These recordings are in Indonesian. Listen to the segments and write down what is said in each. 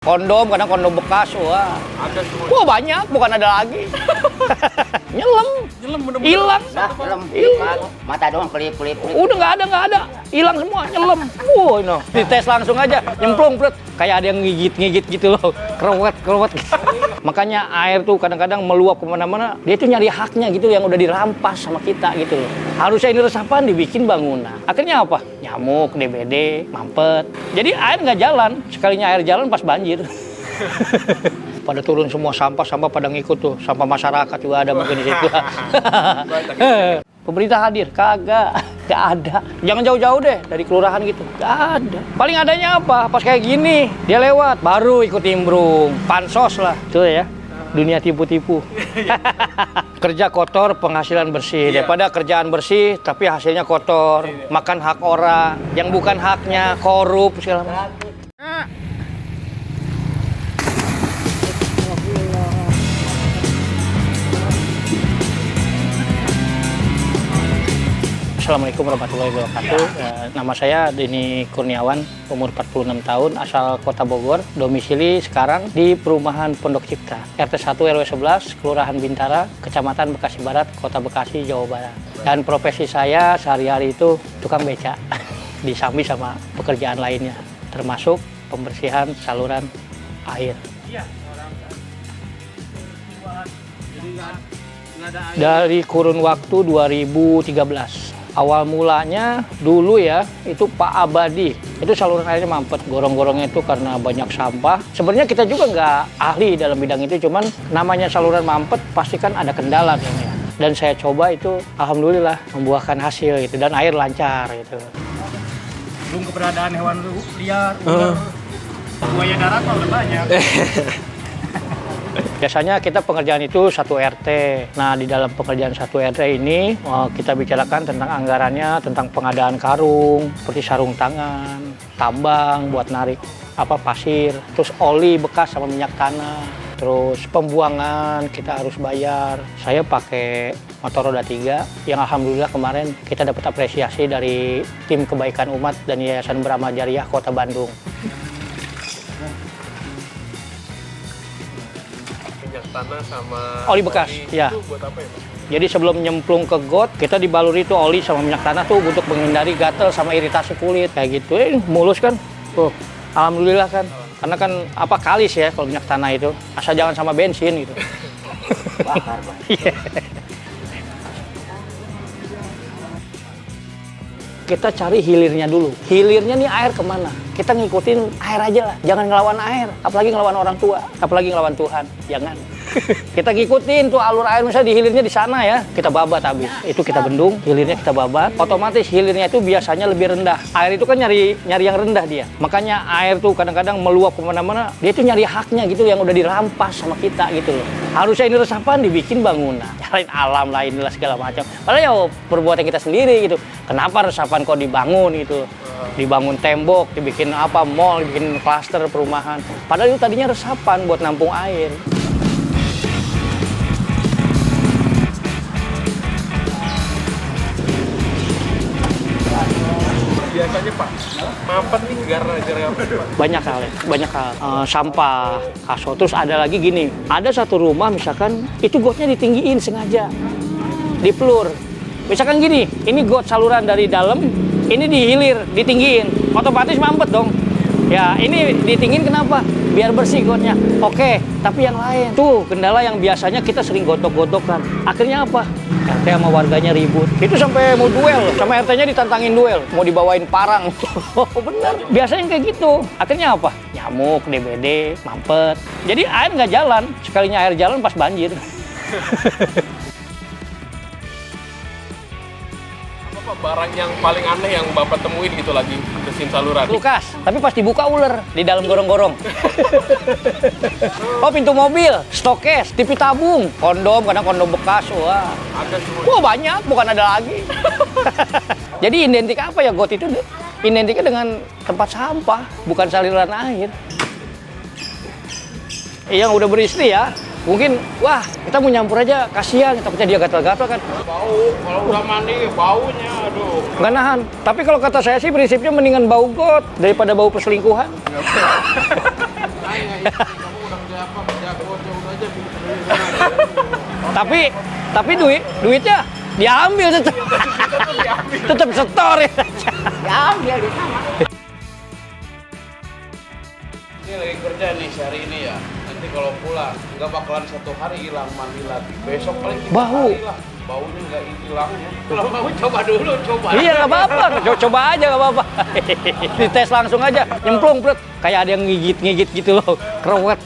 Kondom, kadang kondom bekas, wah. Ada semua. Wah banyak, bukan ada lagi. Nyelem, bener-bener. hilang. Hilang. Mata doang kelip. Udah nggak ada. Hilang semua, nyelem. Wah, ini. Dites langsung aja, nyemplung, bret. Kayak ada yang ngigit gitu loh. Kerewet. Makanya air tuh kadang-kadang meluap kemana-mana. Dia tuh nyari haknya gitu yang udah dirampas sama kita gitu loh. Harusnya ini resapan dibikin bangunan. Akhirnya apa? Nyamuk, DBD, mampet. Jadi air nggak jalan. Sekalinya air jalan pas banjir. Pada turun semua sampah pada ngikut tuh. Sampah masyarakat juga ada mungkin di situ. Pemerintah hadir? Kagak ada. Jangan jauh-jauh deh dari kelurahan gitu. Gak ada. Paling adanya apa? Pas kayak gini, dia lewat, baru ikut nimbrung. Pansos lah. Tuh ya, dunia tipu-tipu. Kerja kotor, penghasilan bersih. Daripada kerjaan bersih, tapi hasilnya kotor. Makan hak orang, yang bukan haknya, korup, segala macam. Assalamualaikum warahmatullahi wabarakatuh. Nama saya Denny Kurniawan, umur 46 tahun, asal Kota Bogor. Domisili sekarang di perumahan Pondok Cipta, RT 1 RW 11, Kelurahan Bintara, Kecamatan Bekasi Barat, Kota Bekasi, Jawa Barat. Dan profesi saya sehari-hari itu tukang beca, disambi sama pekerjaan lainnya, termasuk pembersihan saluran air. Dari kurun waktu 2013. Awal mulanya dulu ya, itu Pak Abadi. Itu saluran airnya mampet, gorong-gorongnya itu karena banyak sampah. Sebenarnya kita juga nggak ahli dalam bidang itu, cuman namanya saluran mampet pasti kan ada kendala ya. Dan saya coba itu, alhamdulillah membuahkan hasil gitu, dan air lancar gitu. Belum keberadaan hewan liar, ular, buaya darat mah udah banyak. Biasanya kita pengerjaan itu satu RT. Nah, di dalam pengerjaan satu RT ini kita bicarakan tentang anggarannya, tentang pengadaan karung, seperti sarung tangan, tambang buat narik pasir, terus oli bekas sama minyak tanah, terus pembuangan kita harus bayar. Saya pakai motor roda 3 yang alhamdulillah kemarin kita dapat apresiasi dari tim kebaikan umat dan Yayasan Brahma Jariah Kota Bandung. Tanah sama oli bekas, ya. Itu buat apa ya, Pak? Jadi sebelum nyemplung ke got, kita dibaluri itu oli sama minyak tanah tuh untuk menghindari gatal sama iritasi kulit kayak gitu. Mulus kan? Tuh, alhamdulillah kan. Karena kan kalis ya kalau minyak tanah itu. Asal jangan sama bensin gitu. Bakar, Pak. Iya. Kita cari hilirnya dulu. Hilirnya nih air kemana? Kita ngikutin air aja lah. Jangan ngelawan air. Apalagi ngelawan orang tua. Apalagi ngelawan Tuhan. Jangan. Kita ngikutin tuh alur air, misalnya di hilirnya di sana ya. Kita babat habis. Itu kita bendung, hilirnya kita babat. Otomatis hilirnya itu biasanya lebih rendah. Air itu kan nyari yang rendah dia. Makanya air tuh kadang-kadang meluap kemana-mana. Dia itu nyari haknya gitu yang udah dirampas sama kita gitu loh. Harusnya ini resapan dibikin bangunan. Nyalain alam lah inilah segala macam. Padahal ya perbuatan kita sendiri gitu. Kenapa resapan kok dibangun gitu? Dibangun tembok, dibikin mall, dibikin klaster perumahan. Padahal itu tadinya resapan buat nampung air. Biasanya Pak, mampet nih gara-gara apa sih, Pak? Banyak hal. Sampah, kaso. Terus ada lagi gini, ada satu rumah misalkan itu gotnya ditinggiin sengaja, dipelur. Misalkan gini, ini got saluran dari dalam, ini dihilir, ditinggiin, otomatis mampet dong. Ya, ini ditinggiin kenapa? Biar bersih gotnya. Oke, tapi yang lain tuh kendala yang biasanya kita sering godok-godokkan. Akhirnya apa? RT sama warganya ribut. Itu sampai mau duel, sama RT-nya ditantangin duel, mau dibawain parang. Oh, bener. Biasanya kayak gitu. Akhirnya apa? Nyamuk, DBD, mampet. Jadi air nggak jalan. Sekalinya air jalan pas banjir. Apa barang yang paling aneh yang Bapak temuin gitu lagi bersihin saluran? Kulkas, tapi pas dibuka ular di dalam gorong-gorong. Oh, pintu mobil, stokes, TV tabung, kondom, kadang kondom bekas, wah. Ada semua. Wah banyak, bukan ada lagi. Jadi identik apa ya got itu? Identiknya dengan tempat sampah, bukan saluran air. Yang udah beristri ya, mungkin wah kita mau nyampur aja, kasihan, takutnya dia gatal-gatal kan. Bau, kalau udah mandi baunya, aduh. Nggak nahan. Tapi kalau kata saya sih prinsipnya mendingan bau got daripada bau perselingkuhan. nanya, kamu udah kerja apa? Kerja bocor aja gitu. Tapi duitnya diambil tetap. Tetap setor ya. Diambil di sana. Ini lagi kerja nih sehari ini ya. Nanti kalau pulang nggak bakalan 1 hari hilang mandi lagi. Besok paling 3 Bau. hari lah. Baunya nggak hilang ya. Kalau mau coba dulu, coba. Iya nggak apa-apa, coba aja nggak apa-apa. Dites langsung aja, nyemplung perut. Kayak ada yang ngigit gitu loh, kerewet.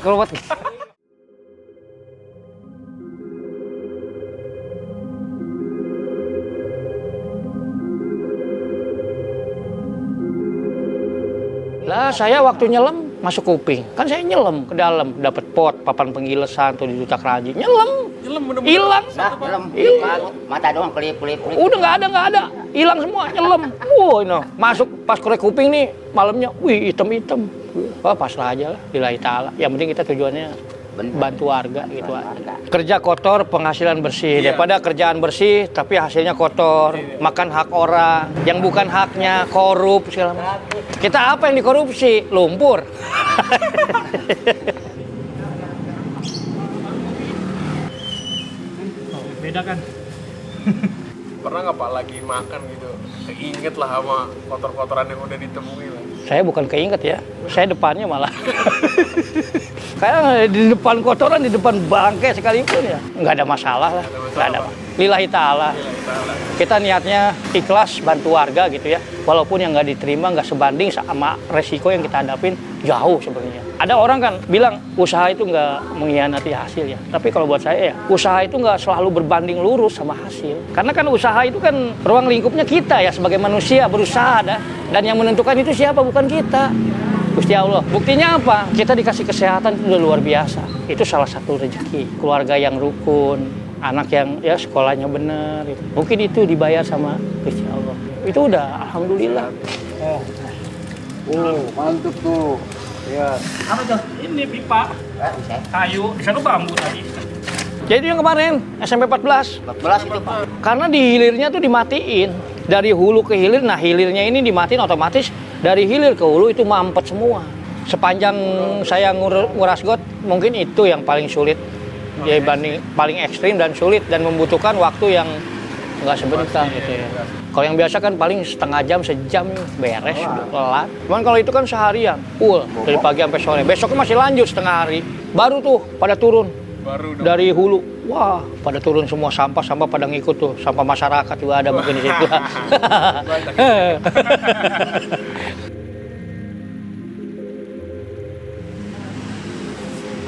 Lah saya waktu nyelam masuk kuping, kan saya nyelam ke dalam, dapat pot, papan penggilesan tuh di Duta Keraji, nyelam bener-bener. hilang. Nah, belum. Mata doang kelip. Udah nggak ada, hilang semua, nyelam. Ini masuk pas korek kuping nih malamnya, wih hitam. Wah pasrah aja lah, lillahi ta'ala. Yang penting kita tujuannya bantu warga gitu aja. Kerja kotor, penghasilan bersih. Daripada kerjaan bersih tapi hasilnya kotor, makan hak orang yang bukan haknya, korup segala macam. Kita apa yang dikorupsi? Lumpur. Beda kan? Pernah nggak Pak lagi makan gitu, keinget lah sama kotor-kotoran yang udah ditemui lah. Saya bukan keinget ya, saya depannya malah. Kayak di depan kotoran, di depan bangkai sekalipun ya. Nggak ada masalah lah, nggak ada. Lillahi ta'ala. Kita niatnya ikhlas bantu warga gitu ya. Walaupun yang nggak diterima nggak sebanding sama resiko yang kita hadapin, jauh sebenarnya. Ada orang kan bilang usaha itu nggak mengkhianati hasil ya. Tapi kalau buat saya ya, usaha itu nggak selalu berbanding lurus sama hasil. Karena kan usaha itu kan ruang lingkupnya kita ya sebagai manusia berusaha dah. Dan yang menentukan itu siapa? Bukan kita. Gusti Allah. Buktinya apa? Kita dikasih kesehatan itu udah luar biasa. Itu salah satu rezeki. Keluarga yang rukun, anak yang ya sekolahnya benar. Gitu. Mungkin itu dibayar sama Gusti Allah. Itu udah alhamdulillah. Mantap tuh. Ya. Apa tuh? Ini pipa kayu, di sana bambu tadi. Jadi yang kemarin SMP 14. 14 itu Pak. Karena di hilirnya tuh dimatiin. Dari hulu ke hilir, nah hilirnya ini dimatiin otomatis dari hilir ke hulu itu mampet semua. Sepanjang saya nguras got, mungkin itu yang paling sulit. Ya paling ekstrim dan sulit dan membutuhkan waktu yang nggak sebentar gitu ya. Kalau yang biasa kan paling setengah jam, sejam beres, udah kelar. Cuman kalau itu kan seharian, full dari pagi sampai sore. Besoknya masih lanjut setengah hari. Baru tuh pada turun dari hulu. Wah, pada turun semua sampah pada ngikut tuh. Sampah masyarakat juga ada mungkin di situ.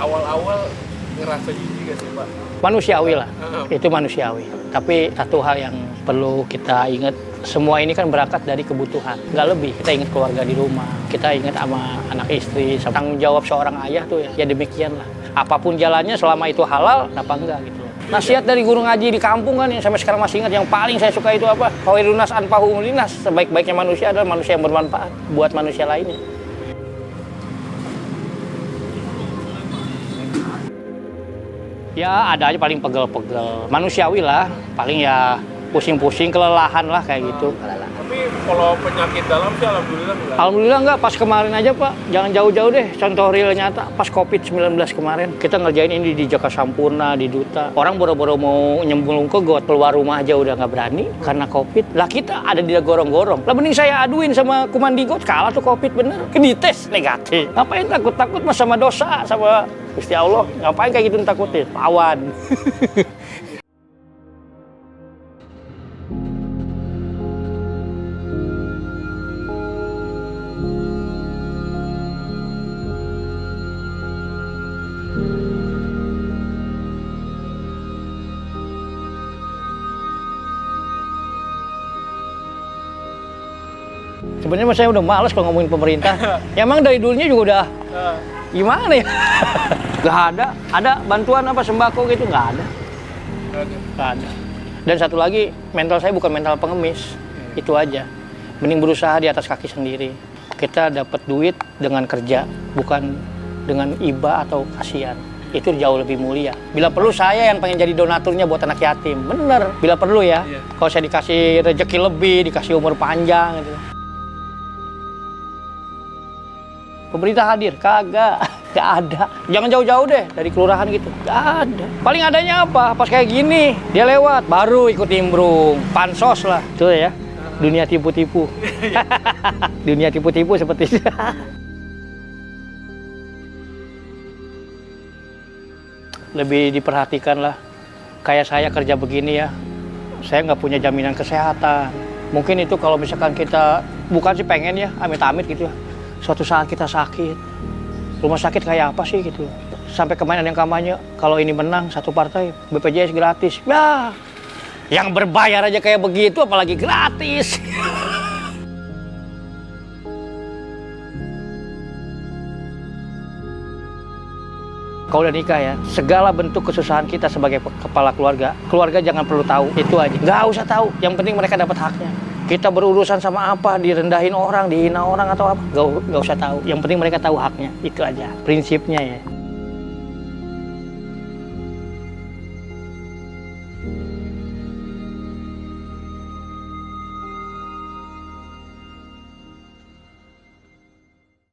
Awal-awal ngerasa jijik gak sih Pak? Manusiawi lah, itu manusiawi. Tapi satu hal yang perlu kita ingat, semua ini kan berangkat dari kebutuhan. Nggak lebih, kita ingat keluarga di rumah, kita ingat sama anak istri, sama tanggung jawab seorang ayah tuh ya demikian lah. Apapun jalannya selama itu halal, kenapa enggak gitu. Nasihat dari guru ngaji di kampung kan yang sampai sekarang masih ingat, yang paling saya suka itu apa? Khairunas anfa'uhum linnas, sebaik-baiknya manusia adalah manusia yang bermanfaat buat manusia lainnya. Ya ada aja paling pegel-pegel, manusiawi lah, paling ya pusing-pusing, kelelahan lah kayak gitu. Tapi kalau penyakit dalam sih alhamdulillah enggak. Alhamdulillah enggak, pas kemarin aja Pak, jangan jauh-jauh deh, contoh real nyata, pas COVID-19 kemarin, kita ngerjain ini di Jaka Sampurna, di Duta. Orang boro-boro mau nyemplung ke got, keluar rumah aja udah nggak berani, karena COVID. Lah kita ada di gorong-gorong, lah mending saya aduin sama Kumandi Got, kalah tuh COVID bener, dites negatif. Ngapain takut-takut mas sama dosa, sama Gusti Allah, ngapain kayak gitu takutin, pawan. Sebenarnya saya udah males kalau ngomongin pemerintah. Ya emang dari dulunya juga udah gimana ya? Gak ada bantuan apa sembako gitu, nggak ada. Dan satu lagi, mental saya bukan mental pengemis, itu aja. Mending berusaha di atas kaki sendiri. Kita dapat duit dengan kerja, bukan dengan iba atau kasihan. Itu jauh lebih mulia. Bila perlu saya yang pengen jadi donaturnya buat anak yatim, bener. Bila perlu ya, kalau saya dikasih rezeki lebih, dikasih umur panjang gitu. Pemerintah hadir? Kagak. Gak ada. Jangan jauh-jauh deh dari kelurahan gitu. Gak ada. Paling adanya apa? Pas kayak gini, dia lewat, baru ikut nimbrung. Pansos lah. Tuh ya, dunia tipu-tipu. Dunia tipu-tipu seperti itu. Lebih diperhatikan lah. Kayak saya kerja begini ya, saya nggak punya jaminan kesehatan. Mungkin itu kalau misalkan kita, bukan sih pengen ya, amit-amit gitu ya. Suatu saat kita sakit. Rumah sakit kayak apa sih gitu. Sampai kemarin ada yang kampanye, kalau ini menang satu partai, BPJS gratis. Ya, yang berbayar aja kayak begitu apalagi gratis. Kalau udah nikah ya, segala bentuk kesusahan kita sebagai kepala keluarga, keluarga jangan perlu tahu, itu aja. Nggak usah tahu, yang penting mereka dapat haknya. Kita berurusan sama apa, direndahin orang, dihina orang atau apa, nggak usah tahu. Yang penting mereka tahu haknya, itu aja prinsipnya ya.